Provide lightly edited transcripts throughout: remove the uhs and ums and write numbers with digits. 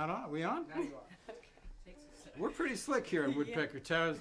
not on. Are we on? Now you are. Takes a second. We're pretty slick here in Woodpecker Towers.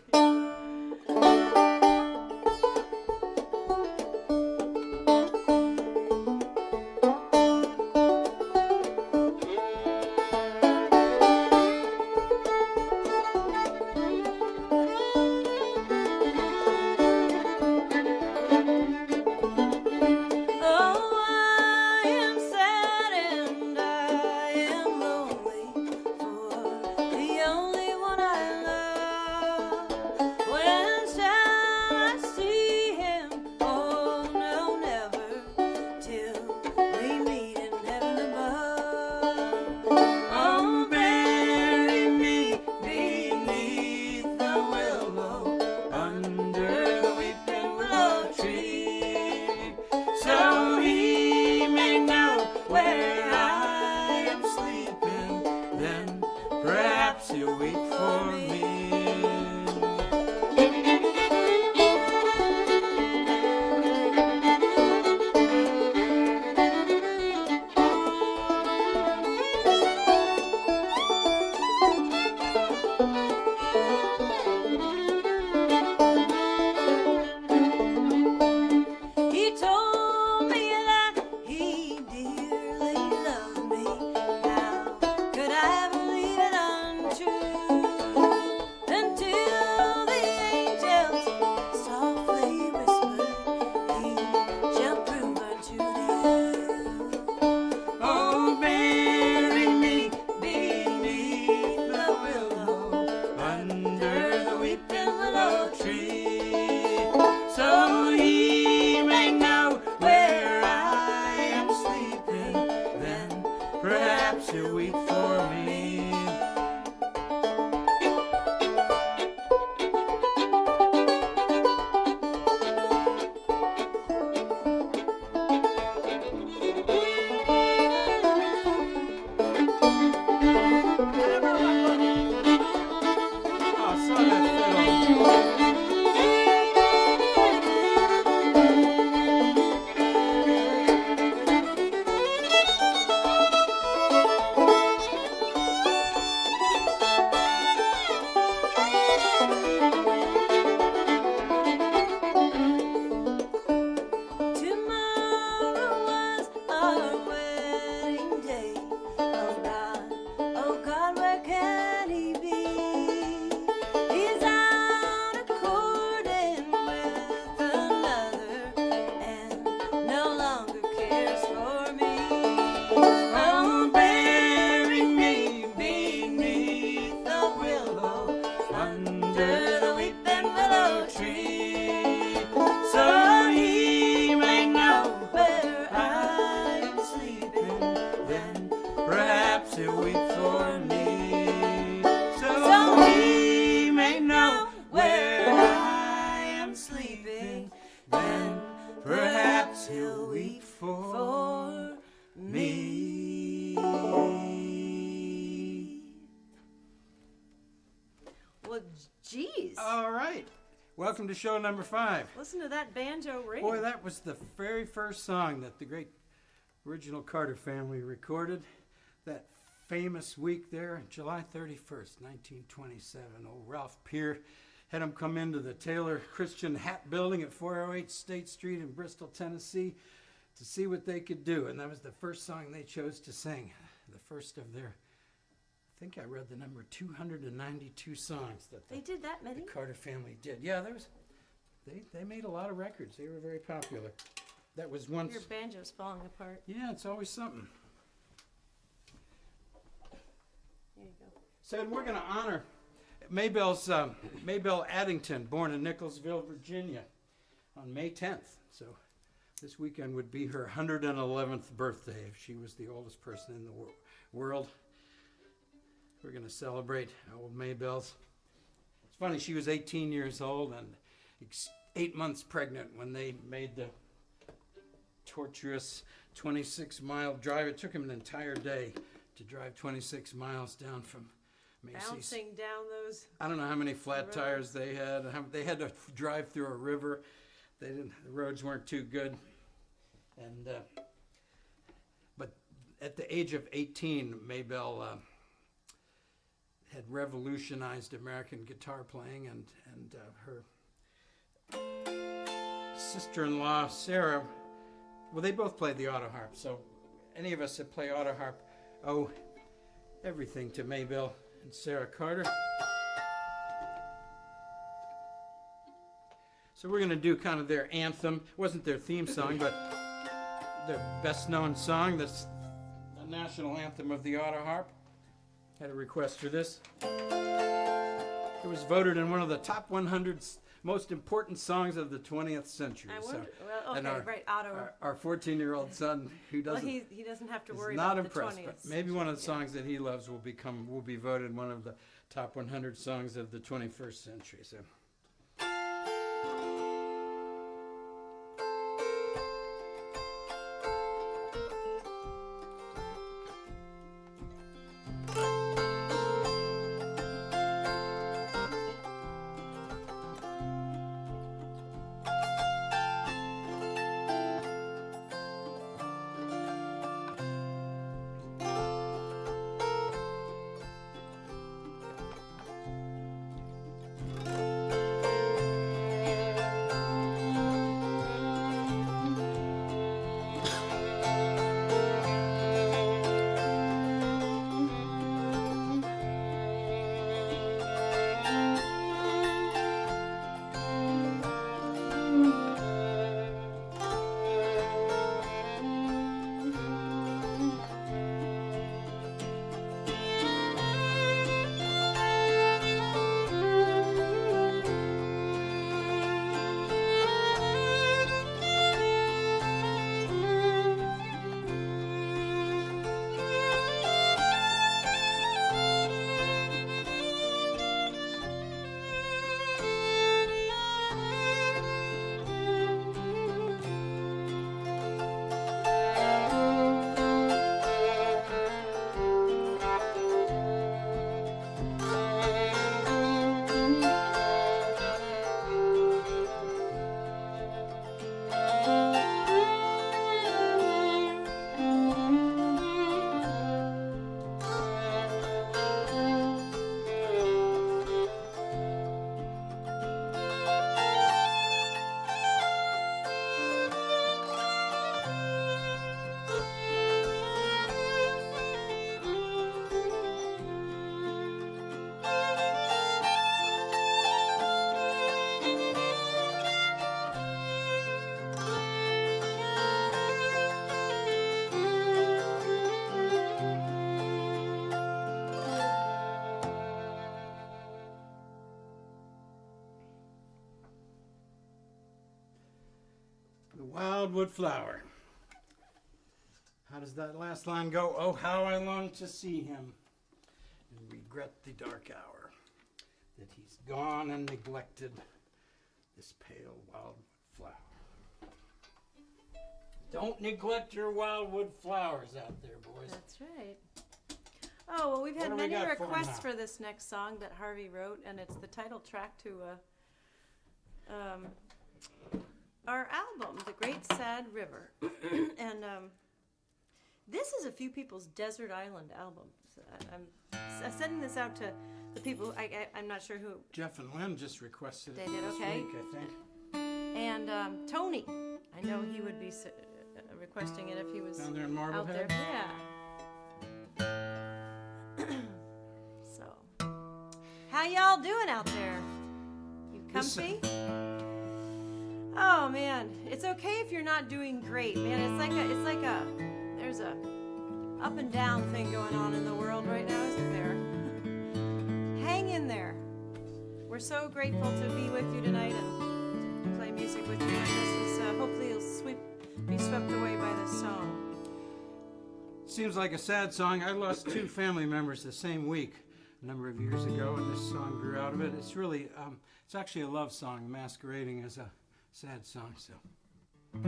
Welcome to show number 5. Listen to that banjo ring. Boy, that was the very first song that the great original Carter family recorded. That famous week there, July 31st, 1927. Old Ralph Peer had them come into the Taylor Christian Hat Building at 408 State Street in Bristol, Tennessee to see what they could do. And that was the first song they chose to sing. The first of their, I think I read the number, 292 songs that they did that many? The Carter family did. Yeah, they made a lot of records. They were very popular. That was once. Your banjo's falling apart. Yeah, it's always something. There you go. So we're going to honor Maybelle Addington, born in Nicholsville, Virginia, on May 10th. So this weekend would be her 111th birthday if she was the oldest person in the world. We're going to celebrate old Maybelle's. It's funny, she was 18 years old and 8 months pregnant when they made the torturous 26-mile drive. It took him an entire day to drive 26 miles down from Macy's. Bouncing down those. I don't know how many flat tires they had. They had to drive through a river. The roads weren't too good. And but at the age of 18, Maybelle had revolutionized American guitar playing, and her sister-in-law, Sarah, well, they both played the Autoharp, so any of us that play Autoharp owe everything to Maybelle and Sarah Carter. So we're going to do kind of their anthem. It wasn't their theme song, but their best-known song. That's the national anthem of the Autoharp. Had a request for this. It was voted in one of the top 100 most important songs of the 20th century. I wonder, So, well, okay, and right, Otto. our 14-year-old son, who Well, doesn't, he doesn't have to is worry not about impressed, the 20th. but maybe one of the century, songs that he loves will be voted one of the top 100 songs of the 21st century. So. Wildwood Flower. How does that last line go? Oh, how I long to see him and regret the dark hour that he's gone and neglected this pale wildwood flower. Don't neglect your wildwood flowers out there, boys. That's right. Oh, well, we've had What do we many got for 'em requests now? for this next song that Harvey wrote, and it's the title track to our album, The Great Sad River. And this is a few people's Desert Island album. So I'm sending this out to the people. I'm not sure who. Jeff and Lynn just requested it They did, this okay. week, I think. And Tony, I know he would be requesting it if he was Down there in out there. Marblehead? Yeah. So, how y'all doing out there? You comfy? Oh man, it's okay if you're not doing great, man. There's a up and down thing going on in the world right now, isn't there? Hang in there. We're so grateful to be with you tonight and play music with you. And this is hopefully you'll be swept away by this song. Seems like a sad song. I lost 2 family members the same week a number of years ago, and this song grew out of it. It's really, it's actually a love song masquerading as a sad song, so. I'm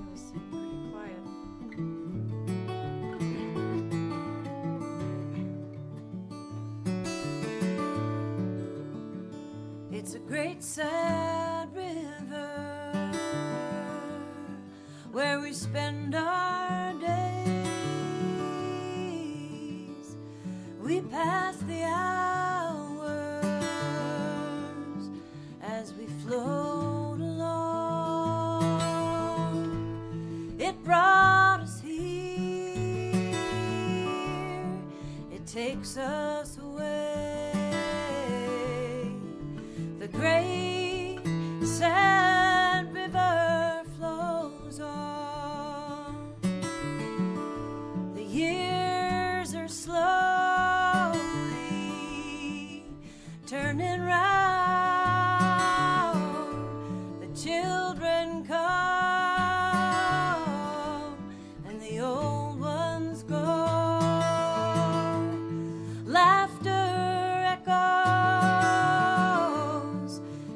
gonna sing pretty quiet. It's a great sad river where we spend our days. We pass the hours as we float along. It brought us here, it takes us away. The great sad river flows on. The years are slowly turning round. The children come and the old ones go. Laughter echoes,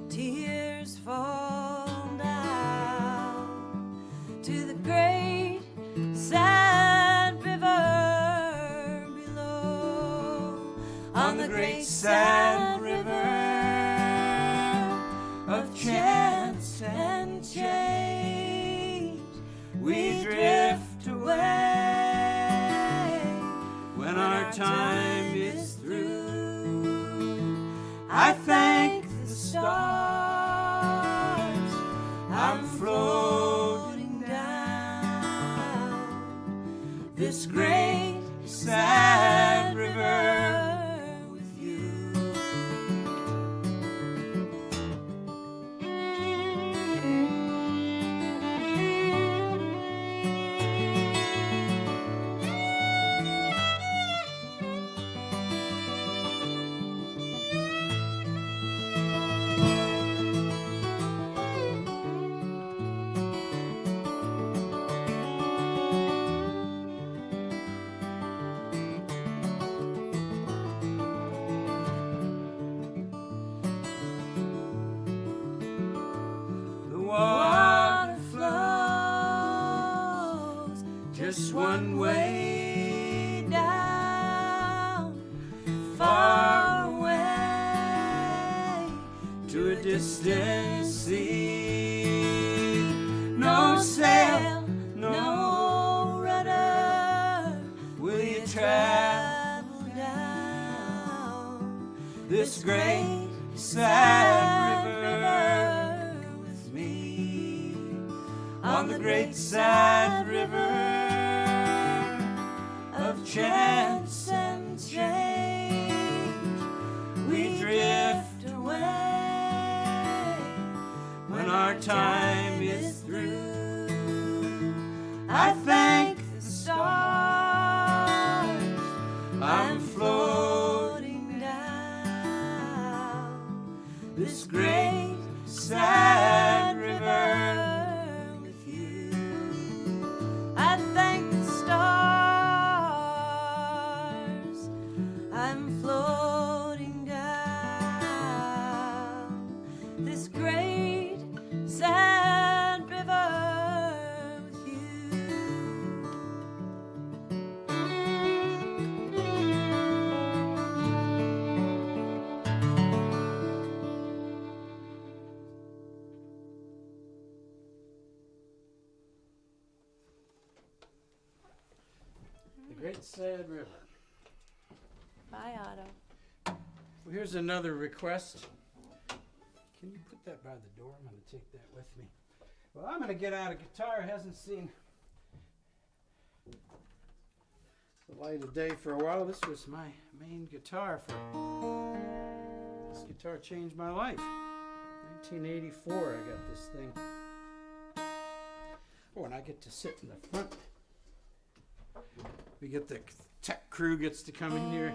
tears fall down to the great sad river below. On the great sad river of chance and change, we drift away when our time is through. I thank the stars I'm floating down this great sad river with you. The water flows just one way down, far away to a distant sea. No sail, no rudder, will you travel down this great sad river with me? On the great sad river of chance and change, we drift away when our time is through. I thank the stars I'm floating down this great sad river with you. I thank the stars I'm floating down this great sad river with you. The Great Sad River. Bye, Otto. Well, here's another request. Can you put that by the door? I'm going to take that with me. Well, I'm going to get out a guitar. Hasn't seen the light of day for a while. This was my main guitar. This guitar changed my life. 1984, I got this thing. Oh, and I get to sit in the front. We get the tech crew gets to come in here.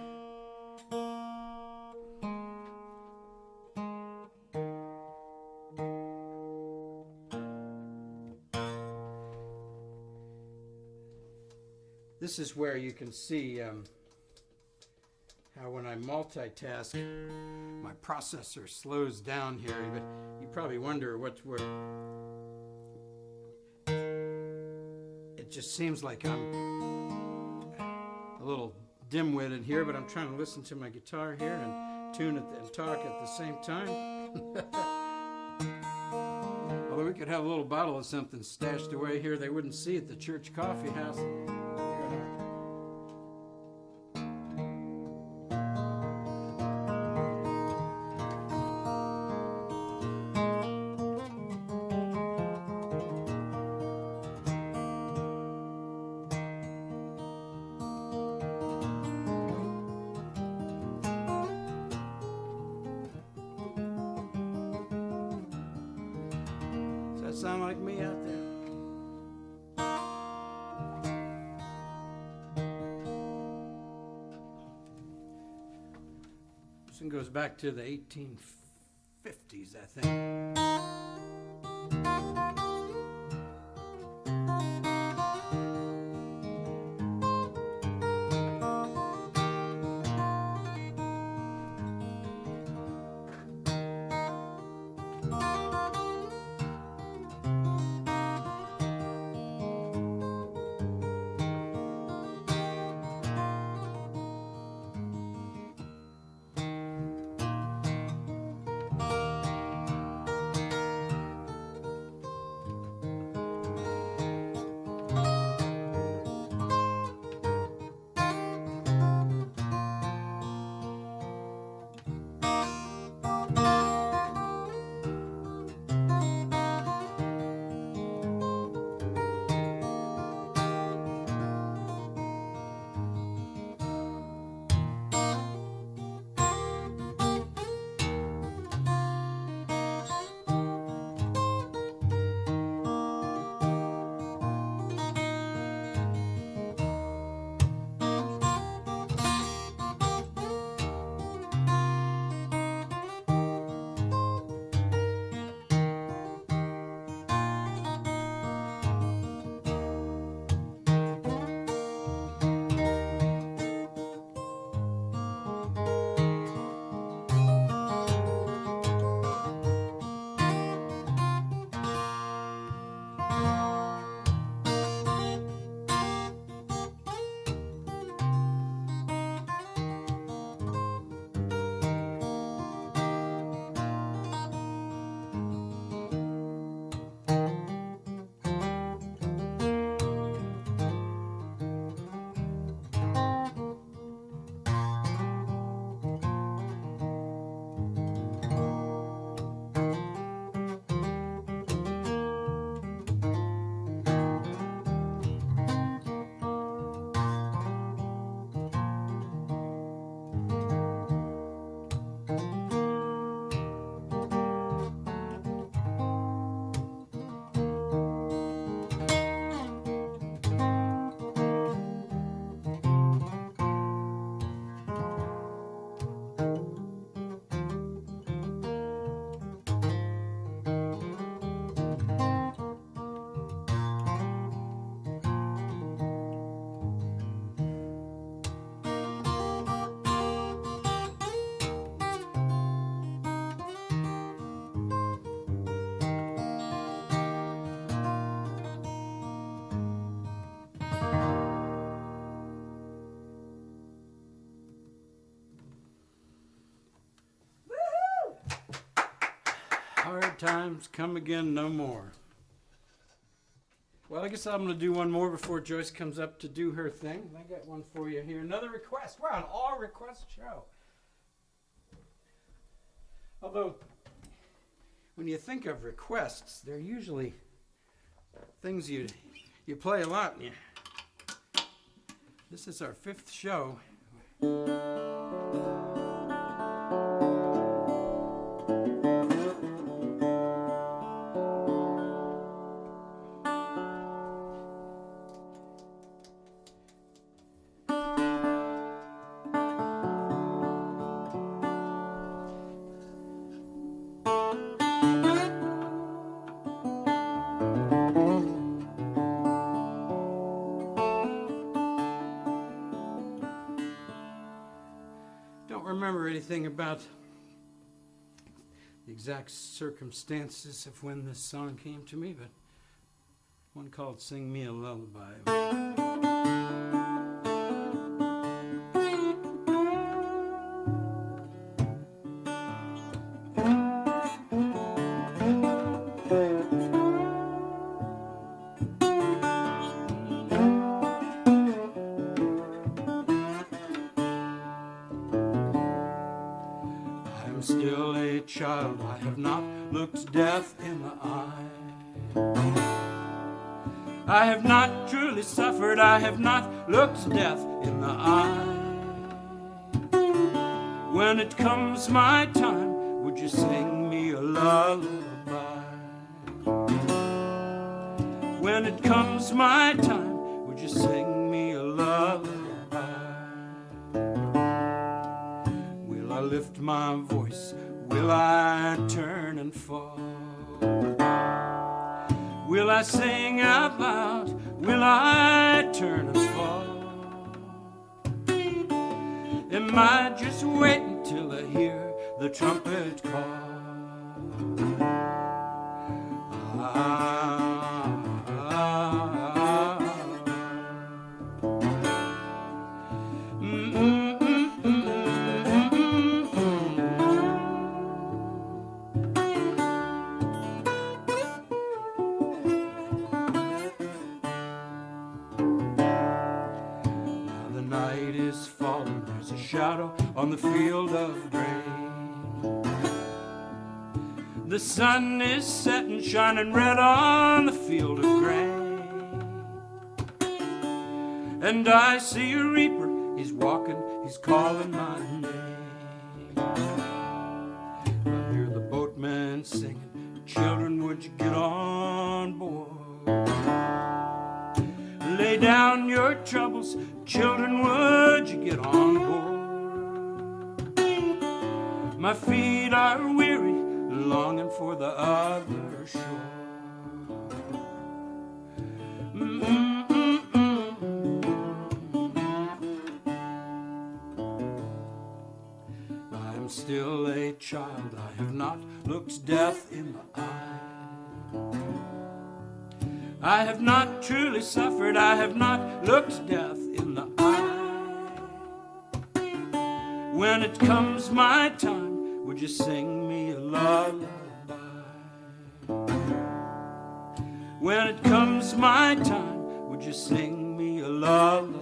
This is where you can see how when I multitask, my processor slows down here. But you probably wonder what's where. It just seems like I'm a little dim-witted here, but I'm trying to listen to my guitar here and tune it and talk at the same time. we could have a little bottle of something stashed away here they wouldn't see at the church coffee house. Does that sound like me out there? This one goes back to the 1850s, I think. Hard times come again no more. Well, I guess I'm going to do one more before Joyce comes up to do her thing. I got one for you here. Another request. We're on all request show. Although, when you think of requests, they're usually things you play a lot. And this is our 5th show. Remember anything about the exact circumstances of when this song came to me, but one called Sing Me a Lullaby. child, I have not looked death in the eye. I have not truly suffered, I have not looked death in the eye. When it comes my time, would you sing me a lullaby? When it comes my time, would you sing me a lullaby? Will I lift my voice? Will I turn and fall? Will I sing out loud? Will I turn and fall? Am I just waiting till I hear the trumpet call? Shadow on the field of grain. The sun is setting, shining red on the field of grain. And I see a reaper, he's walking, he's calling my name. I hear the boatman singing, children, would you get on board? Lay down your troubles, children, would you get on board? My feet are weary, longing for the other shore. I am still a child, I have not looked death in the eye. I have not truly suffered, I have not looked death in the eye. When it comes my time, would you sing me a lullaby? When it comes my time, would you sing me a lullaby?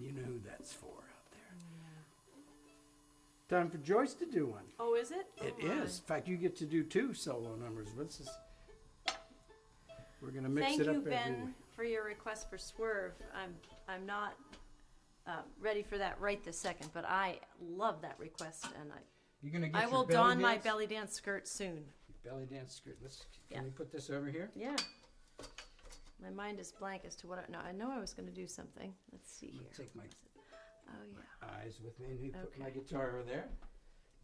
You know who that's for out there. Yeah. Time for Joyce to do one. Oh, is it? It is. In fact, you get to do 2 solo numbers. We're going to mix it up. Thank you, Ben, for your request for Swerve. I'm not ready for that right this second, but I love that request, and You're gonna get I will don my belly dance skirt soon. Belly dance skirt. Can we put this over here? Yeah. My mind is blank as to what I know I was going to do something. Let's see here. Take my eyes with me and put my guitar over there.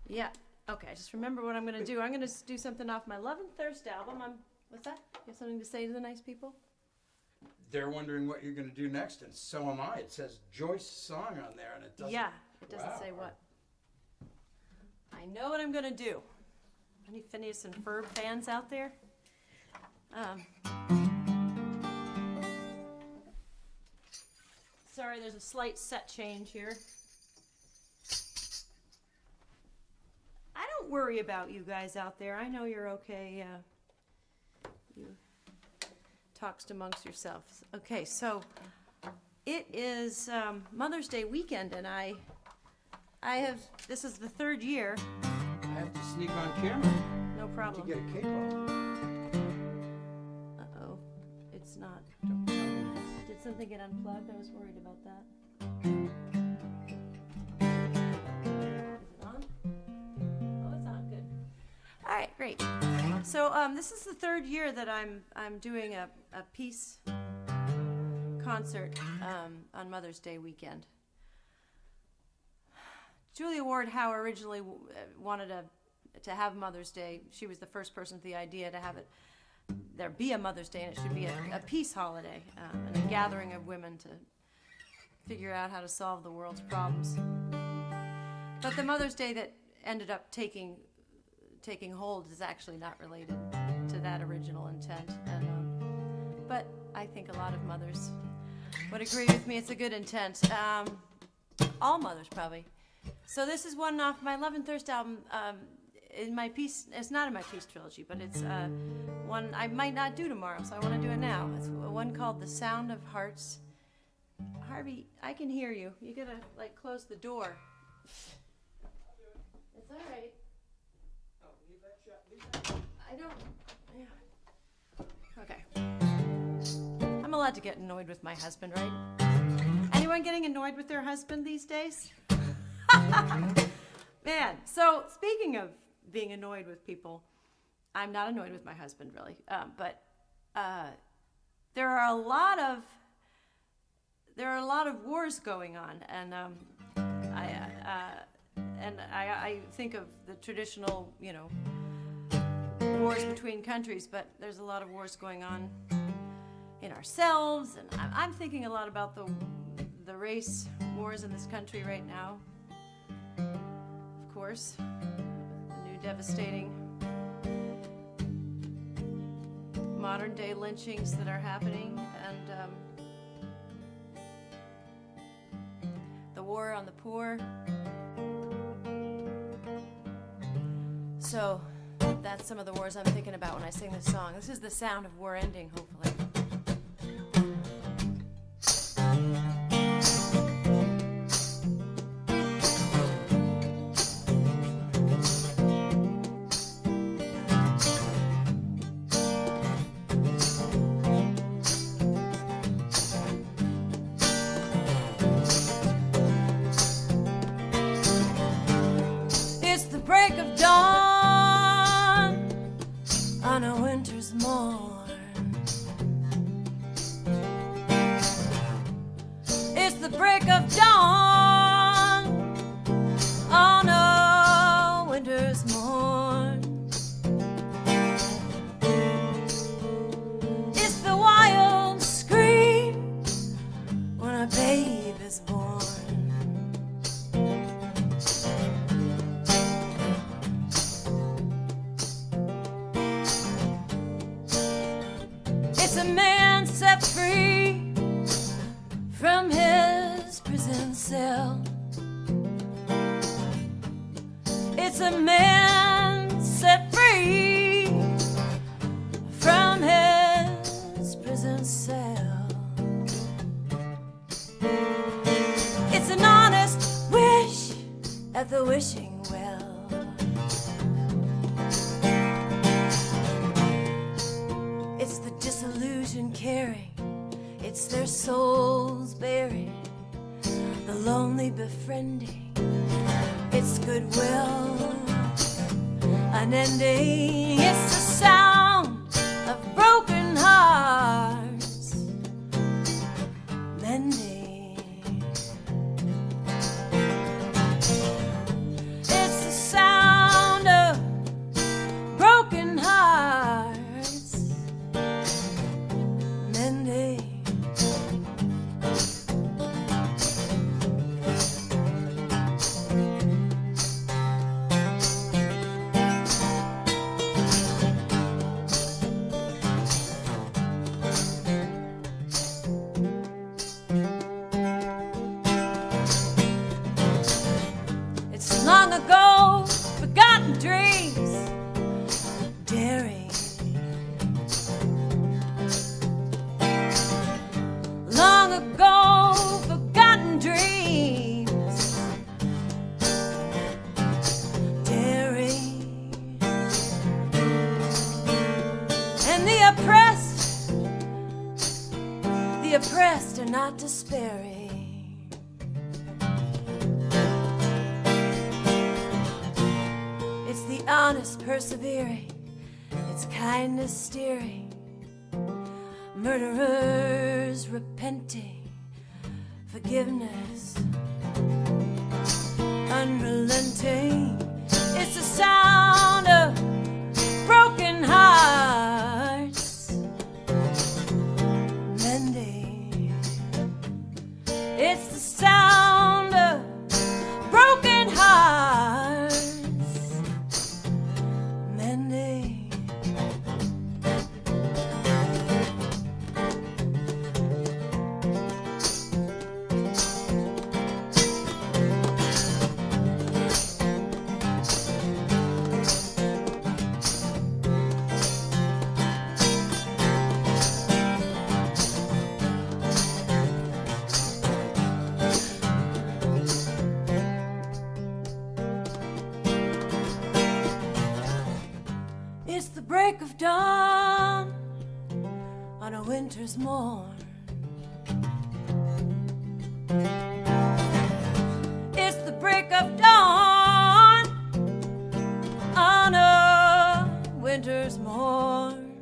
Yeah. Okay. I just remember what I'm going to do. I'm going to do something off my Love and Thirst album. What's that? You have something to say to the nice people? They're wondering what you're going to do next, and so am I. It says Joyce song on there, and it doesn't. Yeah. It doesn't say what. I know what I'm going to do. Any Phineas and Ferb fans out there? Sorry, there's a slight set change here. I don't worry about you guys out there. I know you're okay. You talks amongst yourselves. Okay, so it is Mother's Day weekend, and I have, this is the third year. I have to sneak on camera No to problem. get a cake off. Uh-oh, it's not. Don't tell me. Did something get unplugged? I was worried about that. Is it on? Oh, it's on. Good. All right, great. So this is the third year that I'm doing a peace concert on Mother's Day weekend. Julia Ward Howe originally wanted to have Mother's Day. She was the first person with the idea to have there be a Mother's Day, and it should be a peace holiday and a gathering of women to figure out how to solve the world's problems. But the Mother's Day that ended up taking hold is actually not related to that original intent. But I think a lot of mothers would agree with me. It's a good intent. All mothers probably. So this is one off my Love and Thirst album. In my peace, it's not in my peace trilogy, but it's one I might not do tomorrow, so I want to do it now. It's one called "The Sound of Hearts." Harvey, I can hear you. You gotta close the door. It's all right. Oh, leave that shut. Leave that shut. I don't. Yeah. Okay. I'm allowed to get annoyed with my husband, right? Anyone getting annoyed with their husband these days? Man, so speaking of being annoyed with people, I'm not annoyed with my husband really, but there are a lot of wars going on, and I think of the traditional, wars between countries, but there's a lot of wars going on in ourselves, and I'm thinking a lot about the race wars in this country right now. Of course, the new devastating modern day lynchings that are happening, and the war on the poor. So that's some of the wars I'm thinking about when I sing this song. This is the sound of war ending, hopefully. It's a man set free from his prison cell. It's an honest wish at the wishing well. It's the disillusion caring, it's their souls buried, the lonely befriending, it's goodwill unending. It's the sound of broken hearts mending. It's the sound of broken hearts mending. oppressed are not despairing. It's the honest persevering, it's kindness steering, murderers repenting, forgiveness unrelenting. It's the sound of broken hearts mending. It's the sound of broken hearts mending. It's the break of dawn on a winter's morn. It's the break of dawn on a winter's morn.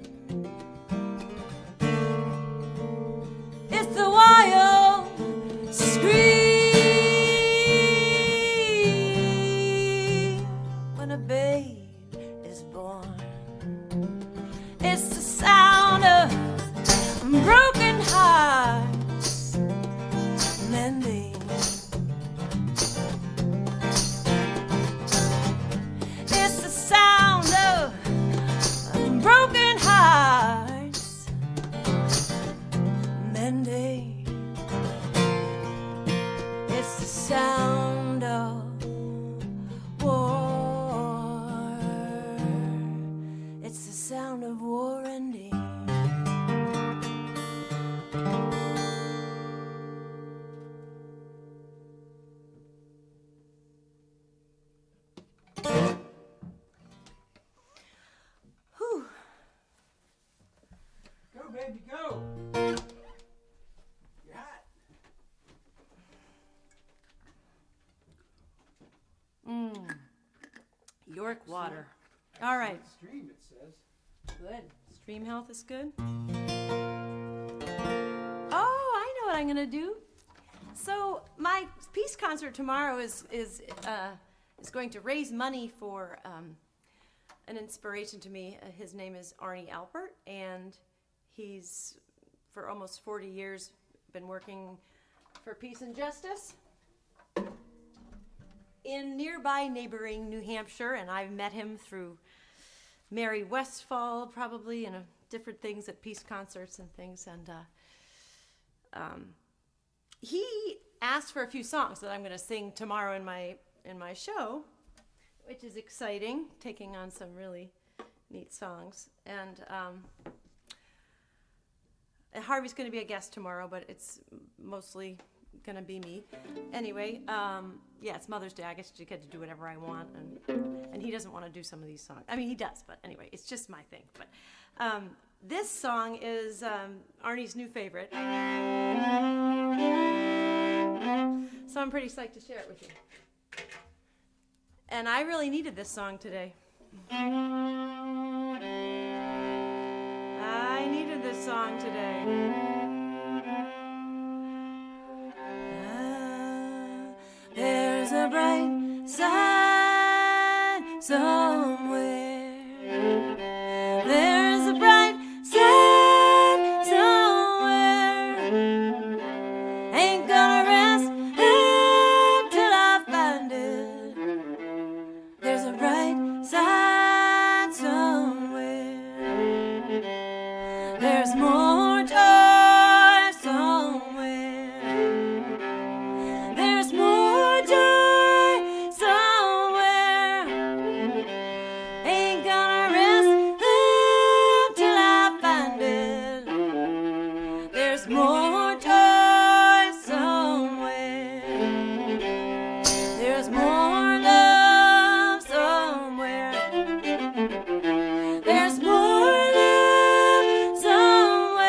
It's the wild scream when a babe is born. It's the sound of broken hearts mending. It's the sound of broken hearts mending. It's the sound of war. It's the sound of war ending. Whew. Go, baby, go. You're hot. York water. All right. Stream, it says. Good. Stream health is good. Oh, I know what I'm gonna do. So my peace concert tomorrow is going to raise money for an inspiration to me. His name is Arnie Alpert, and he's for almost 40 years been working for peace and justice in nearby neighboring New Hampshire, and I've met him through Mary Westfall, probably, and different things at peace concerts and things. And he asked for a few songs that I'm going to sing tomorrow in my show, which is exciting, taking on some really neat songs. And Harvey's going to be a guest tomorrow, but it's mostly going to be me. Anyway, yeah, it's Mother's Day. I guess I get to do whatever I want, and he doesn't want to do some of these songs. I mean, he does, but anyway, it's just my thing. But this song is Arnie's new favorite, so I'm pretty psyched to share it with you. And I really needed this song today. I needed this song today. There's a bright side somewhere. There's a bright side somewhere. Ain't gonna rest till I find it. There's a bright side somewhere. There's more joy somewhere. There's more joy somewhere. Ain't gonna rest till I find it. There's more joy somewhere. There's more love somewhere. There's more love somewhere.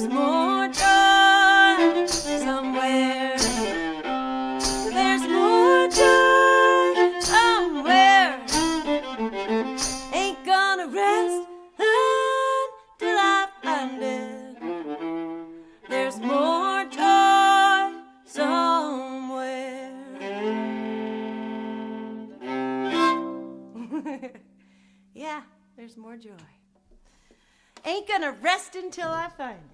There's more joy somewhere. There's more joy somewhere. Ain't gonna rest until I find it. There's more joy somewhere. Yeah, there's more joy. Ain't gonna rest until I find it.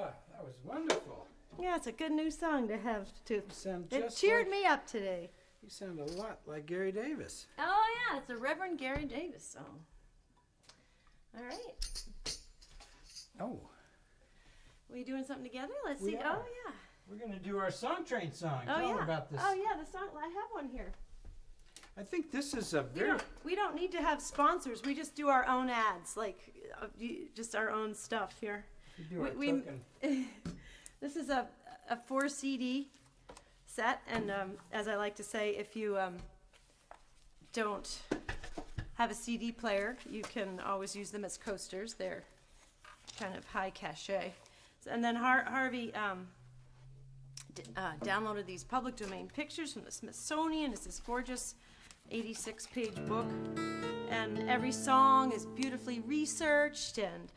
Oh, that was wonderful. Yeah, it's a good new song to have to. You sound It just cheered like, me up today. You sound a lot like Gary Davis. Oh yeah, it's a Reverend Gary Davis song. All right. Oh, We doing something together? Let's We see. are. Oh yeah. we're going to do our Song Train song. Oh Tell yeah. them about this. Oh yeah, the song. I have one here. I think this is a We very... don't need to have sponsors. We just do our own ads, like just our own stuff here. We do our we- token. This is a 4 CD set, and as I like to say, if you don't have a CD player, you can always use them as coasters. They're kind of high cachet. And then Harvey downloaded these public domain pictures from the Smithsonian. It's this gorgeous 86-page book, and every song is beautifully researched, and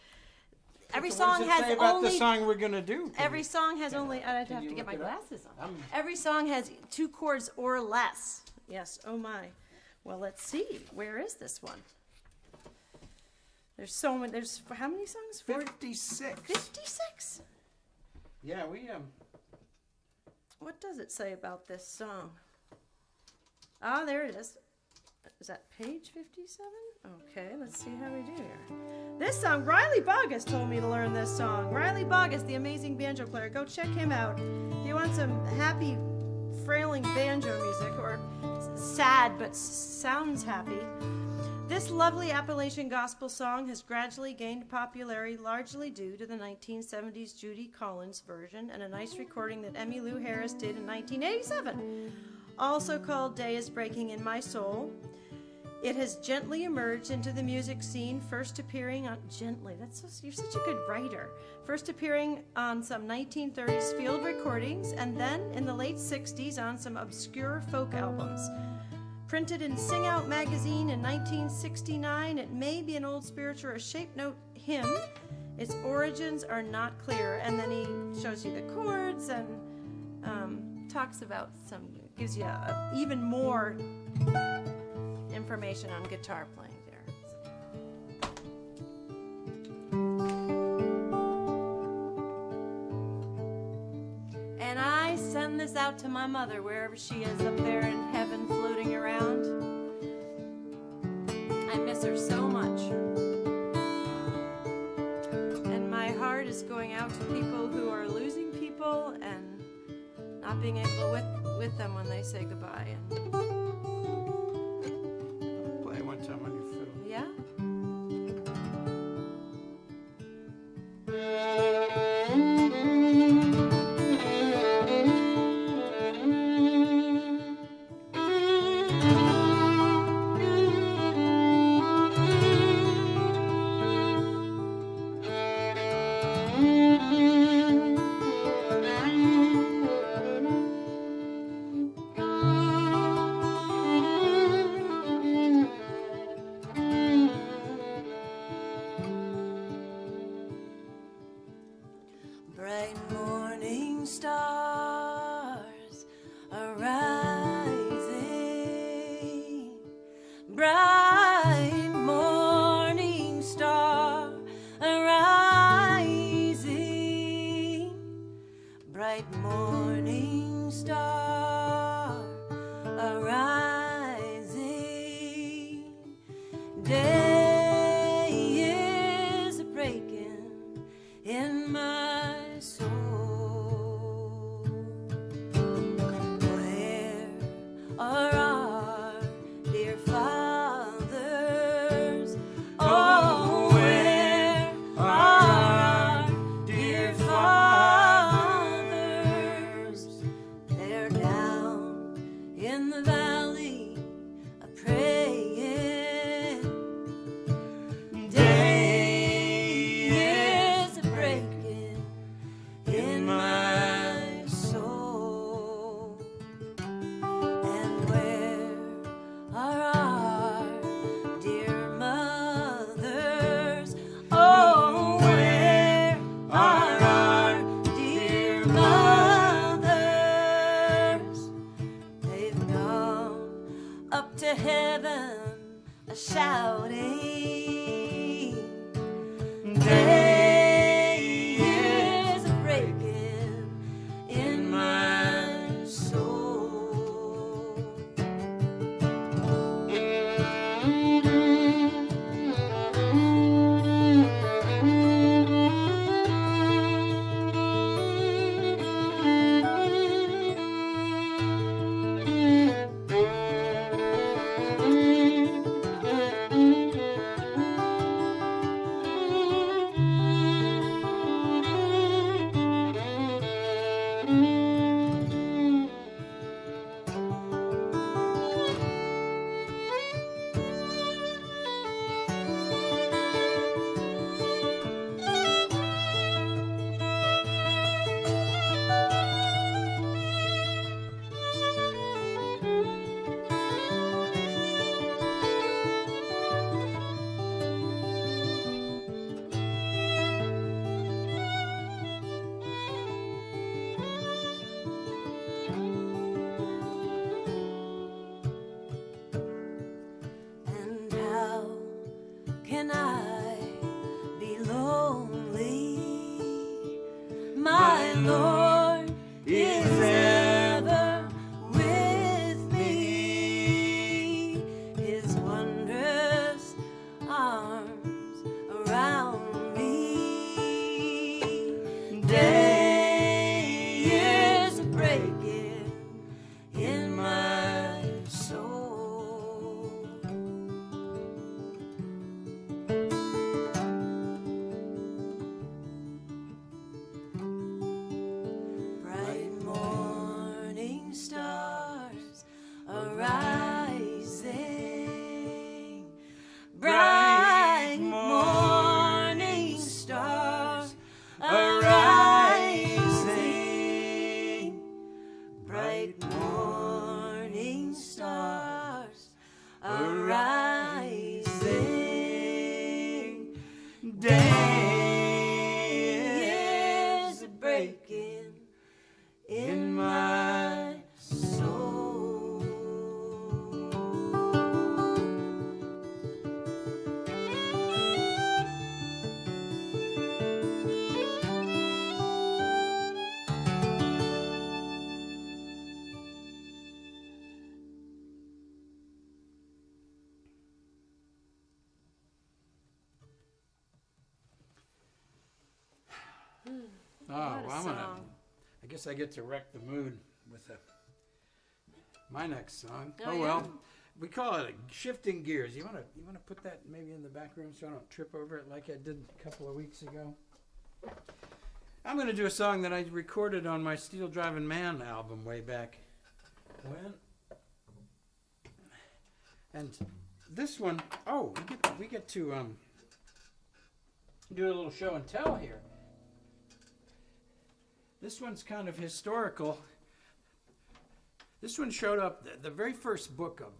every So song what does it has say about only the song we're going to do? every song has only. I'd can have you to get my look it up? glasses on. I'm- Every song has 2 chords or less. Yes. Oh my. Well, let's see. Where is this one? There's so many. There's how many songs? 56. 56. Yeah, we What does it say about this song? Ah, there it is. Is that page 57? Okay, let's see how we do here. This song, Riley Bogus told me to learn this song. Riley Bogus, the amazing banjo player. Go check him out. If you want some happy, frailing banjo music, or sad but sounds happy, this lovely Appalachian gospel song has gradually gained popularity largely due to the 1970s Judy Collins version and a nice recording that Emmylou Harris did in 1987, also called Day is Breaking in My Soul. It has gently emerged into the music scene, first appearing on gently. You're such a good writer. First appearing on some 1930s field recordings, and then in the late 60s on some obscure folk albums. Printed in Sing Out magazine in 1969, it may be an old spiritual or shape note hymn. Its origins are not clear, and then he shows you the chords and talks about gives you even more information on guitar playing there. And I send this out to my mother wherever she is up there in heaven floating around. I miss her so much. And my heart is going out to people who are losing people and not being able to with them when they say goodbye. And play one time on your fiddle. yeah. Bright morning stars are rising. Bright morning star arising. Bright morning star arising. Day is a breaking in my soul. Where are our dear fathers? Oh, where are our dear fathers? They're my Lord is ever with me. His wondrous arms around me. Day is breaking in my soul. Bright morning stars arising. Bright morning stars arising. Bright morning stars arising. Day is breaking in my soul. Oh, What a well, song. I guess I get to wreck the mood with my next song. Oh, Oh, well, yeah? we call it a shifting gears. You want to put that maybe in the back room so I don't trip over it like I did a couple of weeks ago? I'm going to do a song that I recorded on my Steel Driving Man album way back when. And this one, oh, we get to do a little show and tell here. This one's kind of historical. This one showed up, the very first book of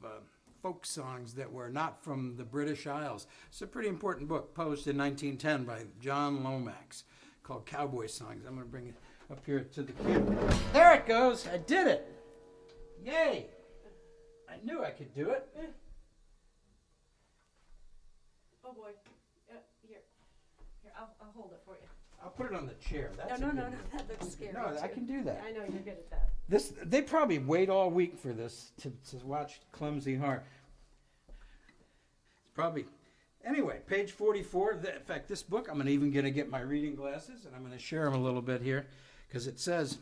folk songs that were not from the British Isles. It's a pretty important book, published in 1910 by John Lomax, called Cowboy Songs. I'm going to bring it up here to the camera. There it goes. I did it. Yay. I knew I could do it. Oh boy. Here, I'll hold it for you. I'll put it on the chair. That's No, a good- that looks scary. No, I too. can do that. I know you're good at that. They probably wait all week for this to watch Clumsy Heart. It's probably anyway. Page 44. In fact, this book I'm going to get my reading glasses and I'm going to share them a little bit here because it says,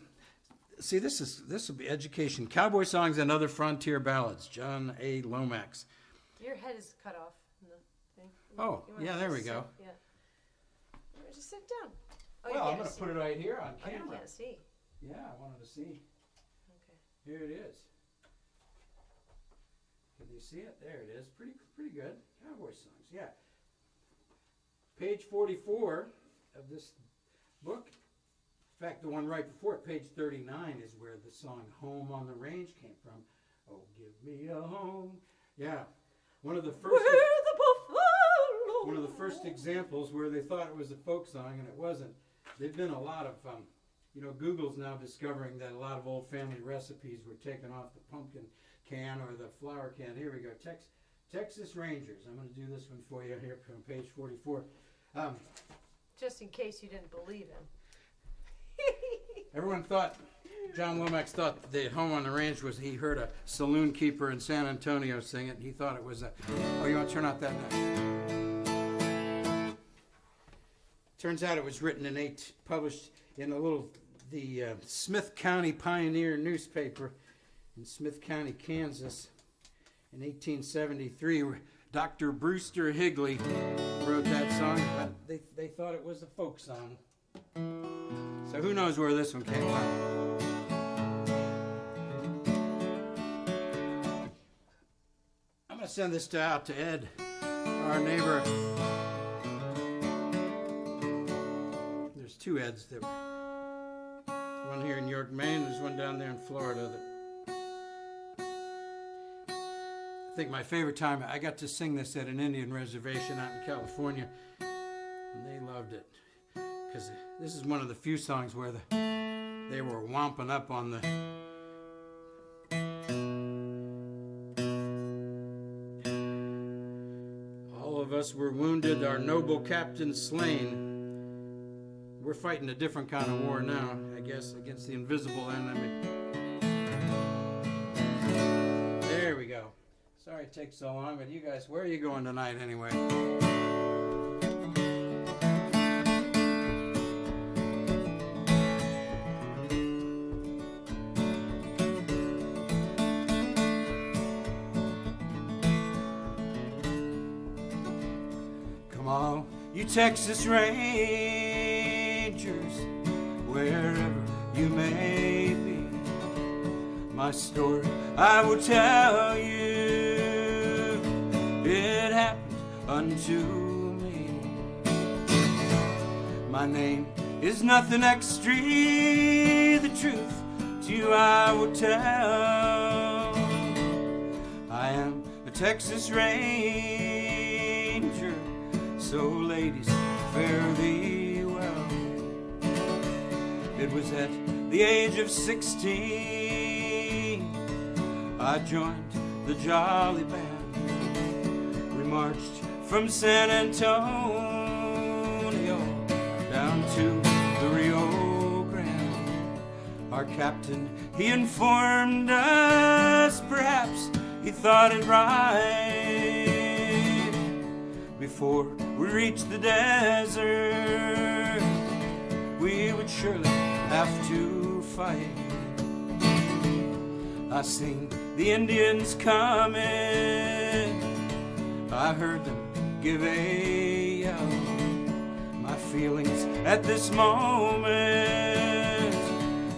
see, this will be education, cowboy songs and other frontier ballads. John A. Lomax. Your head is cut off in the thing. Oh, You wanna yeah, there we just go. sit? Yeah. You wanna just sit down. Oh, Well, you I'm can't going to see. put it right here on Oh, you camera. can't see. Yeah, I wanted to see. Okay. Here it is. Can you see it? There it is. Pretty good. Cowboy songs. Yeah. Page 44 of this book. In fact, the one right before it, page 39, is where the song "Home on the Range" came from. Oh, give me a home. Yeah. One of the first. Where the buffalo. One of the first examples where they thought it was a folk song and it wasn't. There've been a lot of, Google's now discovering that a lot of old family recipes were taken off the pumpkin can or the flour can. Here we go, Texas Rangers. I'm going to do this one for you here from page 44. Just in case you didn't believe him. Everyone thought, John Lomax thought the Home on the Range was, he heard a saloon keeper in San Antonio sing it, and he thought it was a, oh, you want to turn out that night? Turns out it was written published in the Smith County Pioneer newspaper in Smith County, Kansas in 1873. Dr. Brewster Higley wrote that song, but they thought it was a folk song. So who knows where this one came from? I'm going to send this out to Ed, our neighbor. There's two Eds. One here in York, Maine. There's one down there in Florida. I think my favorite time, I got to sing this at an Indian reservation out in California, and they loved it. Because this is one of the few songs where they were womping up on the... All of us were wounded, our noble captain slain. we're fighting a different kind of war now, I guess, against the invisible enemy. There we go. Sorry it takes so long, but you guys, where are you going tonight anyway? Come on, you Texas Rangers, wherever you may be, my story I will tell you. It happened unto me. My name is nothing extra, the truth to you I will tell. I am a Texas Ranger, so ladies, fare thee well. It was at the age of 16 I joined the Jolly Band. We marched from San Antonio down to the Rio Grande. Our captain, he informed us, perhaps he thought it right, before we reached the desert, we would surely have to fight. I seen the Indians coming, I heard them give a yell. My feelings at this moment,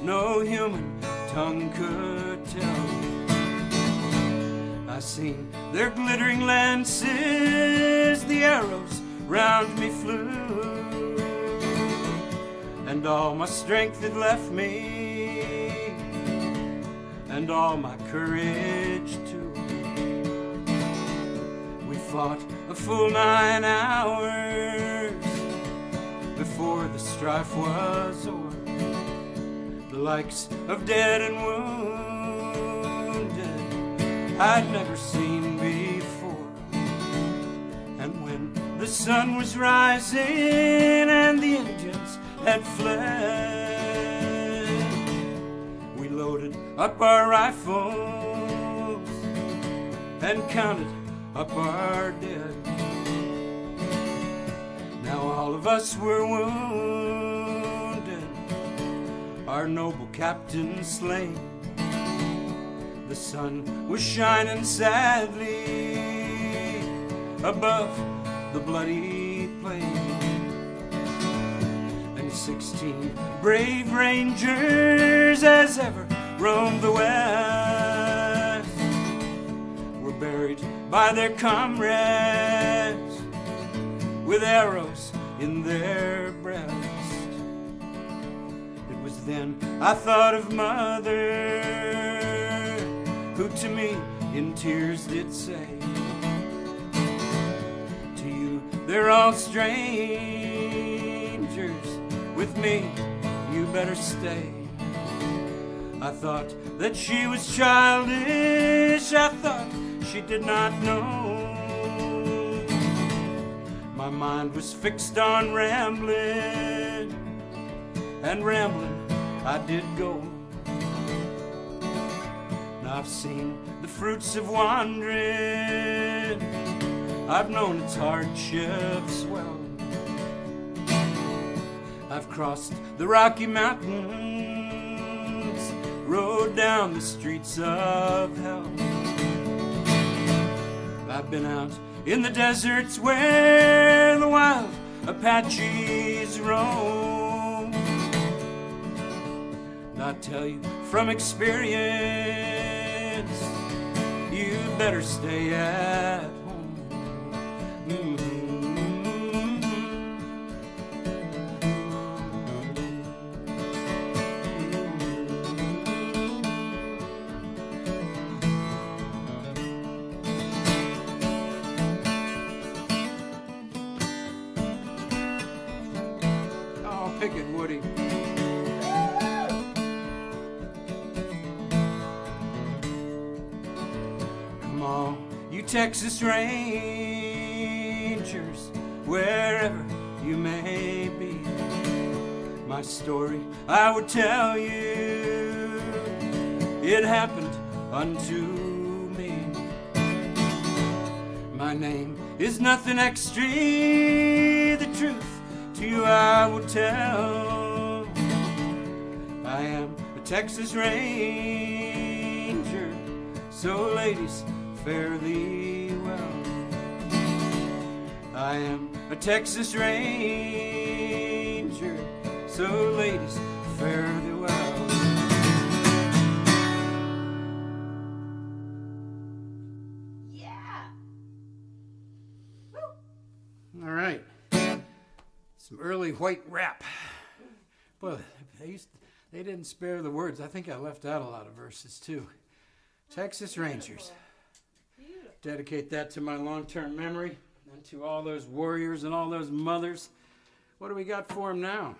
no human tongue could tell. I seen their glittering lances, the arrows round me flew, and all my strength had left me, and all my courage too. We fought a full 9 hours before the strife was o'er. The likes of dead and wounded I'd never seen before. And when the sun was rising and the Indians had fled, we loaded up our rifles and counted up our dead. Now all of us were wounded, our noble captain slain. The sun was shining sadly above the bloody plain, and 16 brave rangers as ever roamed the west were buried by their comrades with arrows in their breast. It was then I thought of mother, who to me in tears did say, to you they're all strangers, with me you better stay. I thought that she was childish, I thought she did not know. My mind was fixed on rambling, and rambling I did go. Now I've seen the fruits of wandering, I've known its hardships well. I've crossed the Rocky Mountains, rode down the streets of hell. I've been out in the deserts where the wild Apaches roam. And I tell you from experience, you'd better stay at home. Pick it, Woody. Come on, you Texas Rangers, wherever you may be, my story I would tell you. It happened unto me. My name is nothing extra. The truth to you I will tell. I am a Texas Ranger, so ladies, fare thee well. I am a Texas Ranger, so ladies, fare thee well. Yeah. Woo. All right. Some early white rap. Well, they didn't spare the words. I think I left out a lot of verses too. Texas Rangers. Beautiful. Dedicate that to my long-term memory and to all those warriors and all those mothers. What do we got for them now?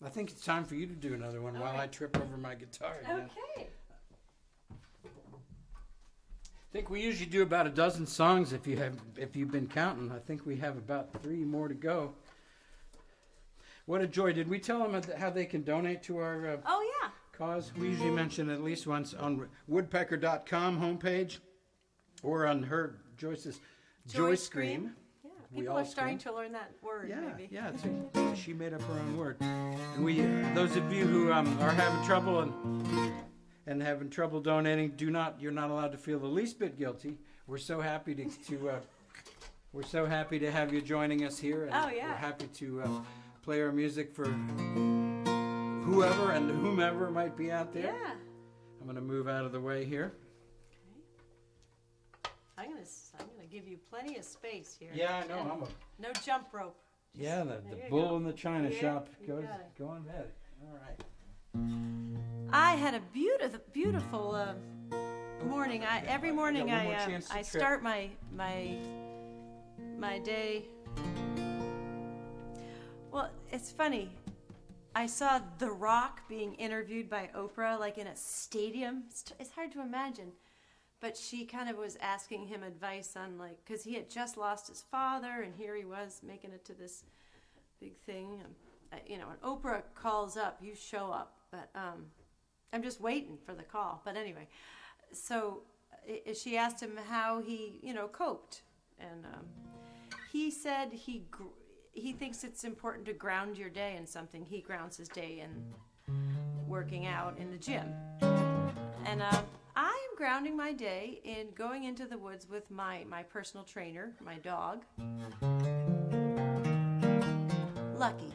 I think it's time for you to do another one while I trip over my guitar again. Okay. I think we usually do about a dozen songs if you've been counting. I think we have about 3 more to go. What a joy. Did we tell them how they can donate to our Oh, yeah. cause? We usually mention it at least once on woodpecker.com homepage or on Joyce's Joyscream. Yeah, We people all are starting scream. to learn that word, maybe. Yeah, she made up her own word. And we, those of you who are having trouble and having trouble donating, you're not allowed to feel the least bit guilty. We're so happy to we're so happy to have you joining us here, and Oh, yeah. we're happy to play our music for whoever and whomever might be out there. Yeah. I'm going to move out of the way here. I'm gonna give you plenty of space here. Yeah, I know. And I'm a no jump rope. yeah. The there you bull go. in the china Yeah, shop you goes got it. go on ahead. All right. I had a beautiful morning. Every morning one more chance to I trip. start my day. Well, it's funny. I saw The Rock being interviewed by Oprah, like in a stadium. It's hard to imagine. But she kind of was asking him advice on, like, because he had just lost his father, and here he was making it to this big thing. And, when Oprah calls up, you show up. But I'm just waiting for the call. But anyway, so she asked him how he, coped. And he said he thinks it's important to ground your day in something. He grounds his day in working out in the gym. And I am grounding my day in going into the woods with my personal trainer, my dog, Lucky.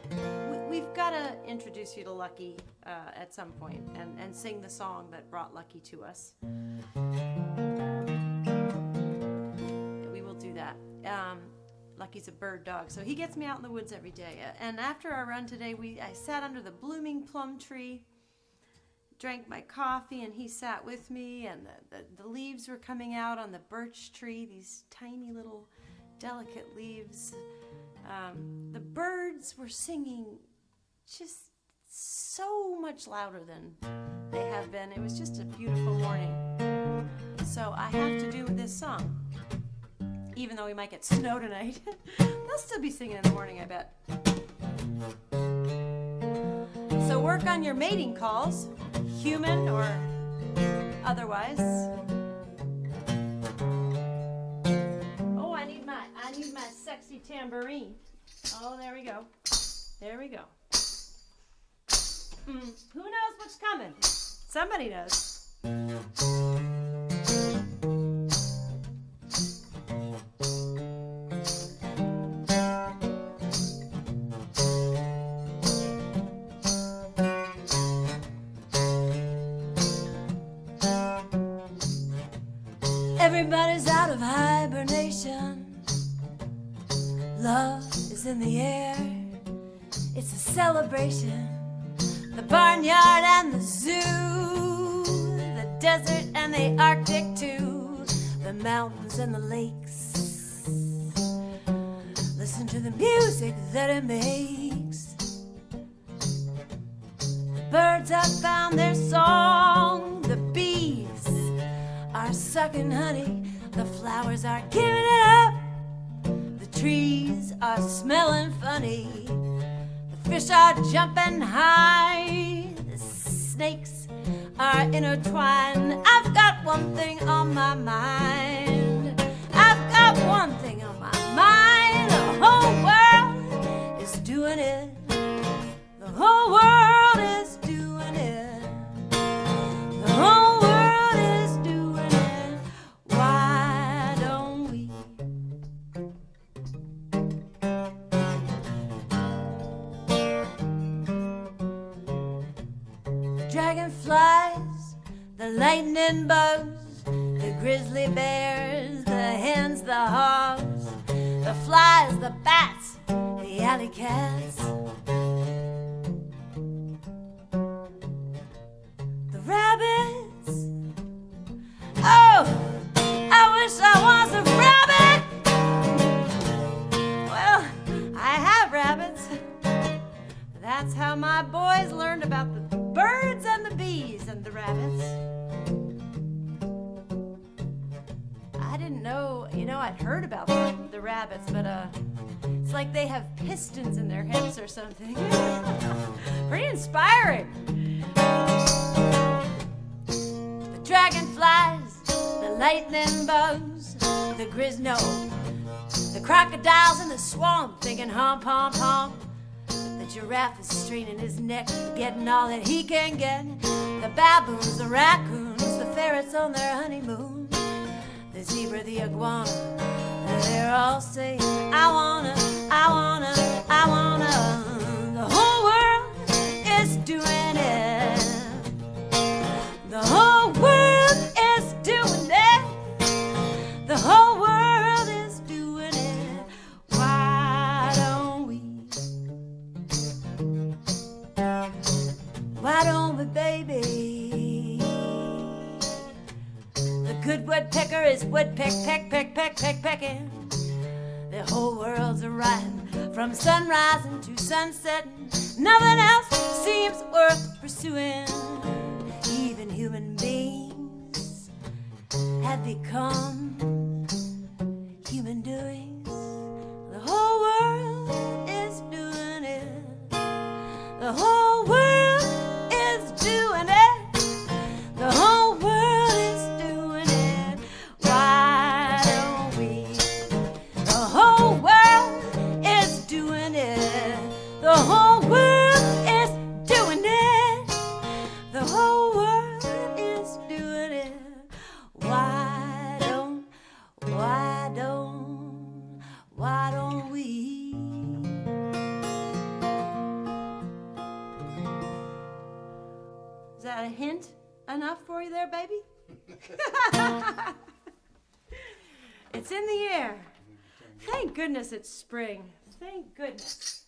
We've got to introduce you to Lucky at some point and sing the song that brought Lucky to us. We will do that. Lucky's a bird dog, so he gets me out in the woods every day. And after our run today, I sat under the blooming plum tree, drank my coffee, and he sat with me, and the leaves were coming out on the birch tree, these tiny little delicate leaves. The birds were singing just so much louder than they have been. It was just a beautiful morning. So I have to do this song. Even though we might get snow tonight, they'll still be singing in the morning, I bet. So work on your mating calls, human or otherwise. Oh, I need my sexy tambourine. Oh, there we go. There we go. Who knows what's coming? Somebody knows. Everybody's out of hibernation. Love is in the air. It's a celebration. The barnyard and the zoo, the desert and the Arctic too, the mountains and the lakes. Listen to the music that it makes. The birds have found their song. The bees are sucking honey. The flowers are giving it up. The trees are smelling funny. The Fish are jumping high, the snakes are intertwined. I've got one thing on my mind. I've got one thing on my mind. The whole world is doing it. The whole world is doing it. The whole world is doing it. Why don't we? The dragonflies, the lightning bugs, the grizzly bears, the hens, the hogs, the flies, the bats, the alley cats, the rabbits. Oh, I wish I was a rabbit. Well, I have rabbits. That's how my boys learned about the birds and the bees and the rabbits. I didn't know, I'd heard about the rabbits, but it's like they have pistons in their hips or something. Pretty inspiring. The dragonflies, the lightning bugs, the the crocodiles in the swamp thinking hump, hump, hump. The giraffe is straining his neck, getting all that he can get. The baboons, the raccoons, the ferrets on their honeymoon. The zebra, the iguana, they're all saying, I wanna, I wanna, I wanna. The whole world is doing it. The whole world is doing it. The whole world is doing it. Why don't we? Why don't we, baby? The good woodpecker is pecking. The whole world's a riding from sunrising to sunsetting. Nothing else seems worth pursuing. Even human beings have become human doings. The whole world is doing it. The whole world is doing it. The whole world is doing it. Why don't we? The whole world is doing it. The whole world is doing it. The whole world is doing it. Why don't we? Is that a hint enough for you there, baby? It's in the air. Thank goodness it's spring. Thank goodness.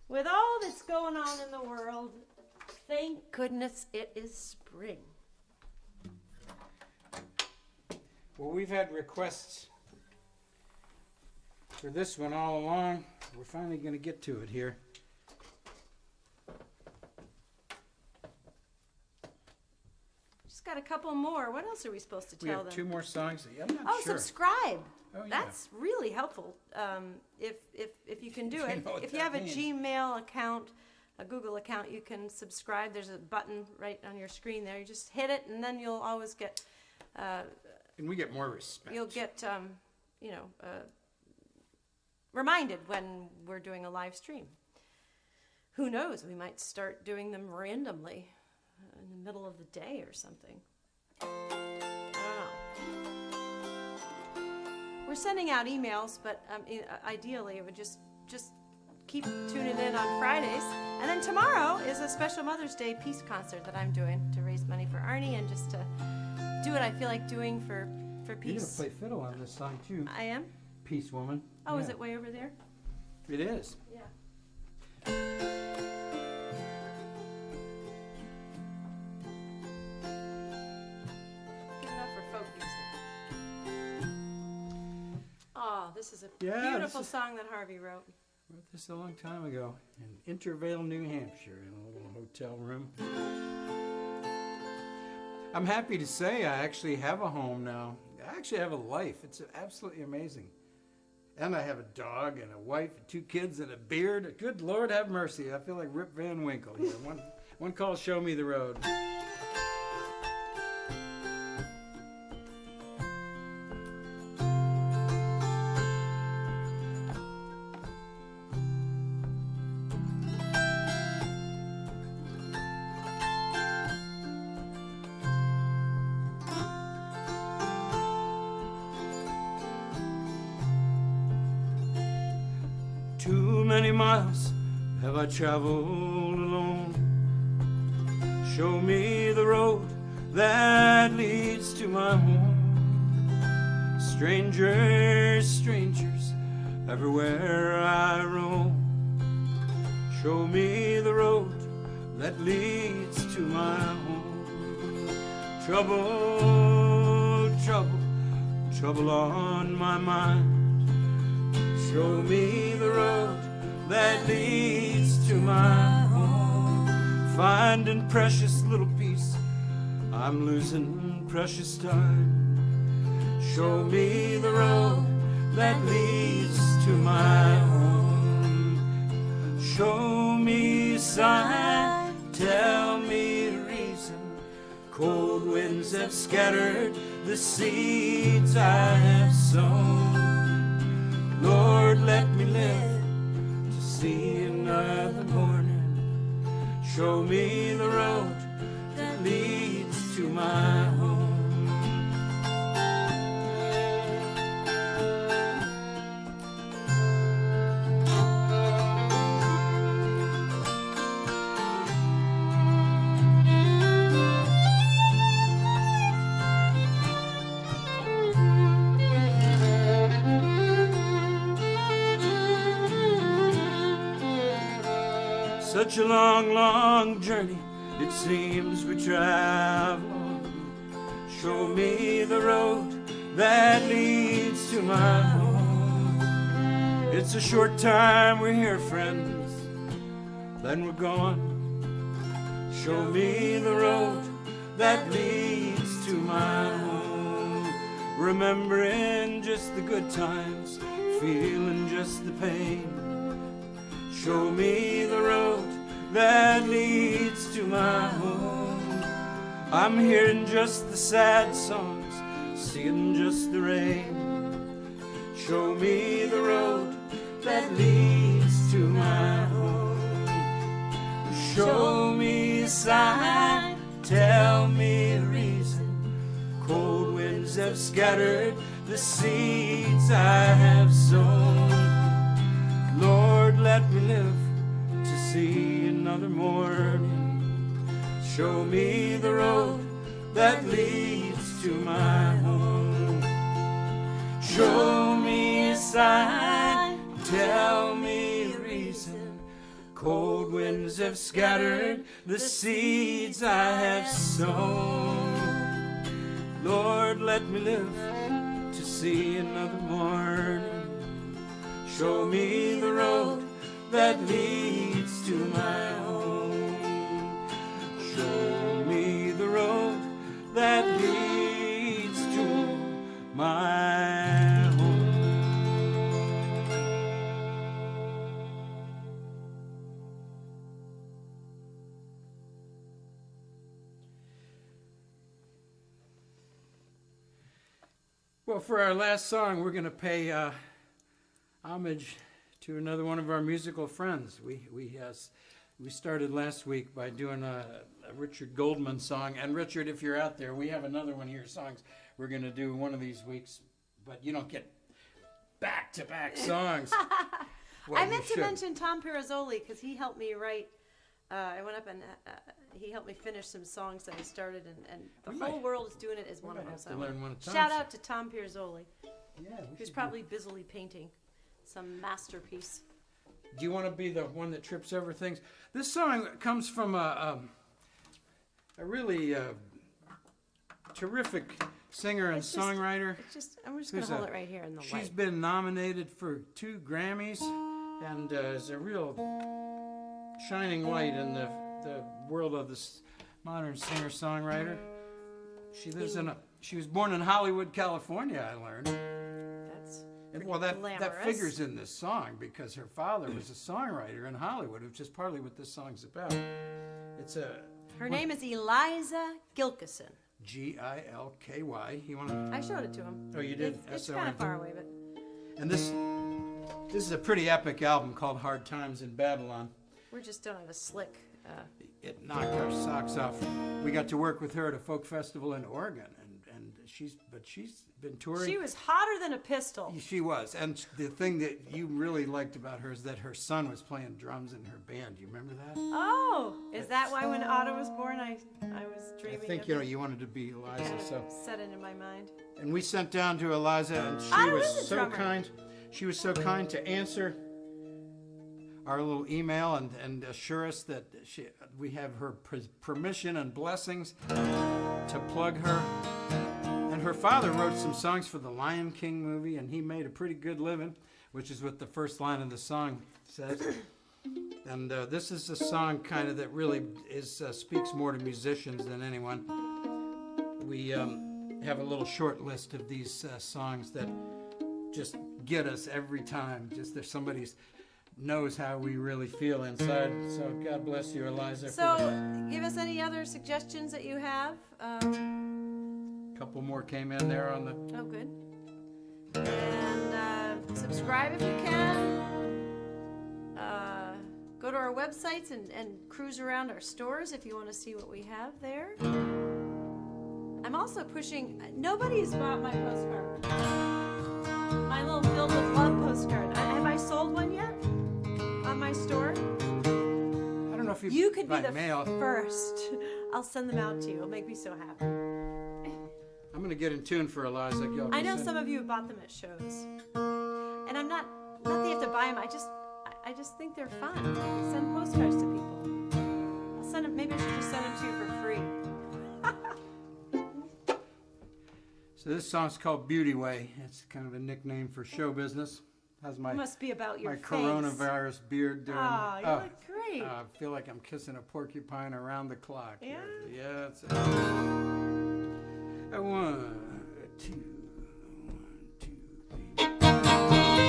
With all that's going on in the world, thank goodness it is spring. Well, we've had requests for this one all along. We're finally going to get to it here. Just got a couple more. What else are we supposed to We tell have them? 2 more songs. I'm not Oh, sure. subscribe. Oh, yeah. That's really helpful. If you can do You it. know what If you that have means. a Gmail account, a Google account, you can subscribe. There's a button right on your screen there. You just hit it, and then you'll always get. And we get more respect. You'll get reminded when we're doing a live stream. Who knows? We might start doing them randomly in the middle of the day or something. I don't know. We're sending out emails, but ideally it would just keep tuning in on Fridays. And then tomorrow is a special Mother's Day peace concert that I'm doing to raise money for Arnie and just to do what I feel like doing for You're going to peace. play fiddle on this song, too. I am? Peace Woman. Oh, is Yeah. it way over there? It is. Yeah. Good enough for folk music. Oh, this is a Yeah, beautiful this is- song that Harvey wrote. Wrote this a long time ago in Intervale, New Hampshire, in a little hotel room. I'm happy to say I actually have a home now. I actually have a life. It's absolutely amazing. And I have a dog and a wife and 2 kids and a beard. Good Lord have mercy. I feel like Rip Van Winkle here. One call, show me the road. Too many miles have I traveled alone. Show me the road that leads to my home. Strangers, strangers, everywhere I roam. Show me the road that leads to my home. Trouble, trouble, trouble on my mind. Show me the road that leads to my home. Finding precious little peace, I'm losing precious time. Show me the road that leads to my home. Show me a sign, tell me a reason. Cold winds have scattered the seeds I have sown. Lord, let me live to see another morning. Show me the road that leads to my home. Such a long, long journey it seems we travel on. Show me the road that leads to my home. It's a short time we're here, friends, then we're gone. Show me the road that leads to my home. Remembering just the good times, feeling just the pain. Show me the road that leads to my home. I'm hearing just the sad songs, seeing just the rain. Show me the road that leads to my home. Show me a sign, tell me a reason. Cold winds have scattered the seeds I have sown. Lord, let me live to see another morning. Show me the road that leads to my home. Show me a sign, tell me a reason. Cold winds have scattered the seeds I have sown. Lord, let me live to see another morning. Show me the road that leads to my home. Show me the road that leads to my home. Well, for our last song, we're going to pay homage to another one of our musical friends. We started last week by doing a Richard Goldman song. And Richard, if you're out there, we have another one of your songs we're going to do one of these weeks. But you don't get back-to-back songs. Well, I meant to mention Tom Pirozzoli because he helped me write. I went up and he helped me finish some songs that I started, and the whole world is doing it as one of them. So shout out to Tom Pirozzoli, who's probably busily painting some masterpiece. Do you want to be the one that trips over things? This song comes from a really terrific singer and songwriter. I'm just going to hold it right here in the light. She's been nominated for 2 Grammys and is a real shining light in the world of this modern singer-songwriter. She was born in Hollywood, California, I learned. pretty Well, that glamorous. figures in this song because her father was a songwriter in Hollywood, which is partly what this song's about. It's a Her name is Eliza Gilkison. Gilky. You want to? I showed it to him. Oh, you did? It's kind of far away, but And this is a pretty epic album called Hard Times in Babylon. we just don't have a slick. It knocked our socks off. We got to work with her at a folk festival in Oregon, and she's been touring. She was hotter than a pistol. She was, and the thing that you really liked about her is that her son was playing drums in her band. Do you remember that? Oh, is that why when Otto was born, I was dreaming? I think of you wanted to be Eliza, kind of so. set it in my mind. And we sent down to Eliza, and she Otto was is a so drummer. kind. She was so kind to answer our little email and assure us that we have her permission and blessings to plug her. And her father wrote some songs for the Lion King movie, and he made a pretty good living, which is what the first line of the song says. And this is a song kind of that really speaks more to musicians than anyone. We have a little short list of these songs that just get us every time. Just if somebody knows how we really feel inside. So God bless you, Eliza. So, give us any other suggestions that you have. A couple more came in there on the. Oh, good. And subscribe if you can. Go to our websites and cruise around our stores if you want to see what we have there. I'm also pushing. Nobody's bought my postcard. My little Filled with Love postcard. Have I sold one yet? On my store? I don't know if You could be by the mail. first. I'll send them out to you. It'll make me so happy. I'm going to get in tune for Eliza Gilkison. I know some of you have bought them at shows. And I'm not that you have to buy them. I just think they're fun. Send postcards to people. I'll send them, maybe I should just send them to you for free. So this song's called Beauty Way. It's kind of a nickname for show business. How's It my must be about your my face. coronavirus beard doing? Oh, you look great. I feel like I'm kissing a porcupine around the clock. Yeah? Yeah, it's a 1, 2, 1, 2, 3.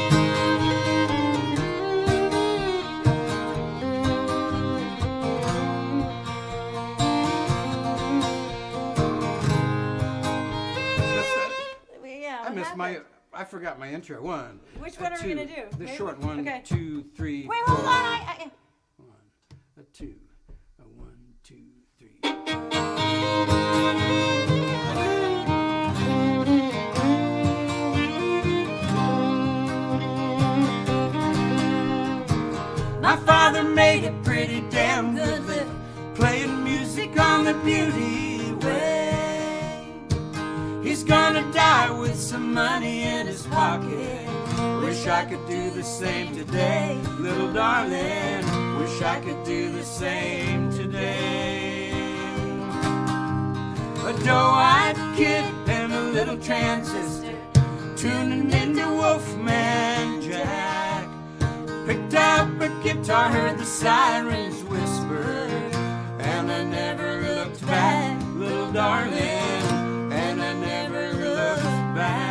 Yeah, I what missed happened? I forgot my intro. 1. Which one are we 2. gonna do? The Maybe? short one. Okay. 2, 3. Wait, 4. hold on. I 1, a 2, a 1, 2, 3. My father made a pretty damn good living, playing music on the Beauty Way. He's gonna die with some money in his pocket. Wish I could do the same today, little darling. Wish I could do the same today. A doe-eyed kid and a little transistor, tuning into Wolfman Jack. Picked up a guitar, heard the sirens whisper, and I never looked back, little darling, and I never looked back.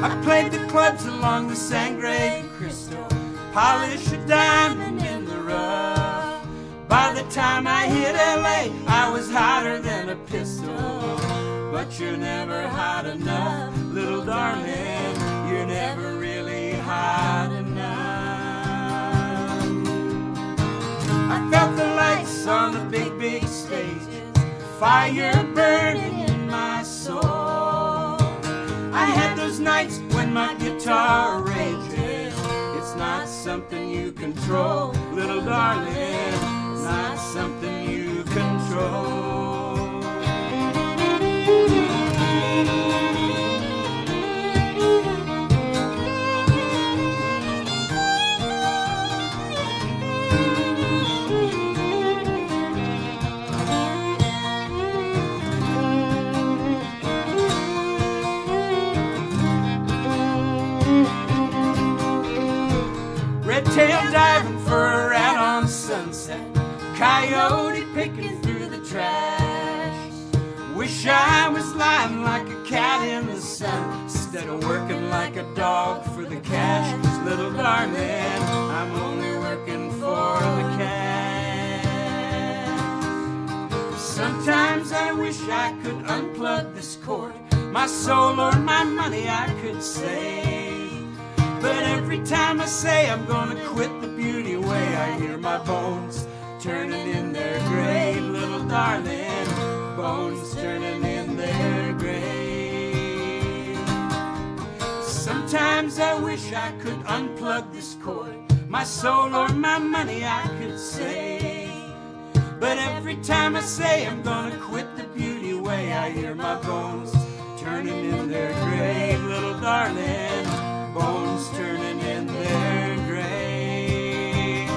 I played the clubs along the Sangre Crystal, polished a diamond in the rough. By the time I hit LA, I was hotter than a pistol. But you're never hot enough, little darling. You're never really hot enough. I felt the lights on the big, big stages, fire burning in my soul. I had those nights when my guitar rages. It's not something you control, little darling. It's not something you control. Red-tail diving for a rat on Sunset, coyote picking through the trash. Wish I was lying like a cat in the sun, instead of working like a dog for the cash. 'Cause little darling, I'm only working for the cash. Sometimes I wish I could unplug this cord, my soul or my money I could save. But every time I say I'm gonna quit the beauty way, I hear my bones turning in their grave. Little darling, bones turning in their grave. Sometimes I wish I could unplug this cord, my soul or my money I could save. But every time I say I'm gonna quit the beauty way, I hear my bones turning in their grave. Little darling, bones turning in their grave.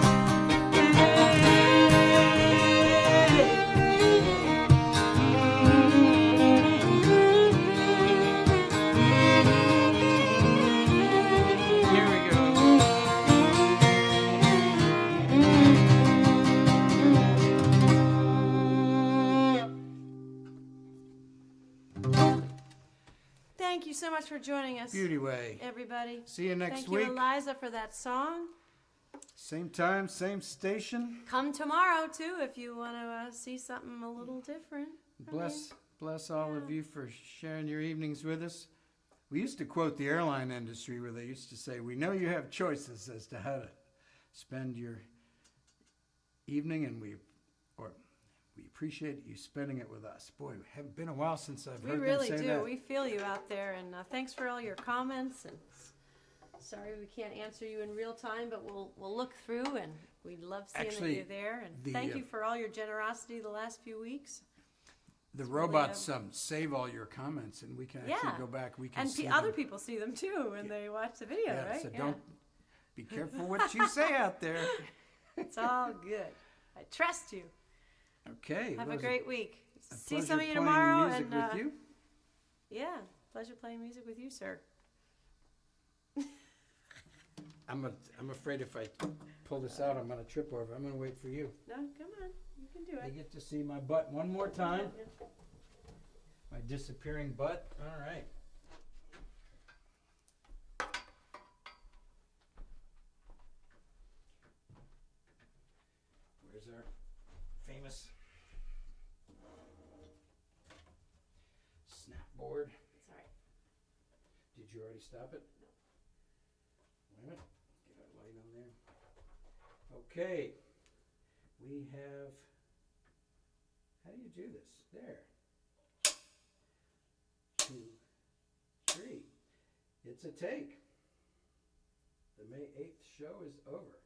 Here we go. Thank you so much for joining us, Beauty Way. everybody. See you next Thank week. you, Eliza, for that song. Same time, same station. Come tomorrow, too, if you want to see something a little different. Bless all of you for sharing your evenings with us. We used to quote the airline industry where they used to say, "We know you have choices as to how to spend your evening, and we appreciate you spending it with us." Boy, it has been a while since I've heard really them say do. that. We feel you out there, and thanks for all your comments. And sorry we can't answer you in real time, but we'll look through, and we love seeing Actually, that you're there. And thank you for all your generosity the last few weeks. The robots save all your comments, and we can actually go back. We can and see other them. people see them too when they watch the video, Yeah, right? so don't be careful what you say out there. It's all good. I trust you. Okay. Have a great week. See Pleasure some of you playing tomorrow. music And with you. yeah, pleasure playing music with you, sir. I'm afraid if I pull this out, I'm gonna trip over. I'm gonna wait for you. No, come on, you can do They it. get to see my butt one more time. My disappearing butt. All right. Where's our famous snap board? It's all right. Did you already stop it? Wait a minute. Get our light on there. Okay. We have. How do you do this? There. 2, 3. It's a take. The May 8th show is over.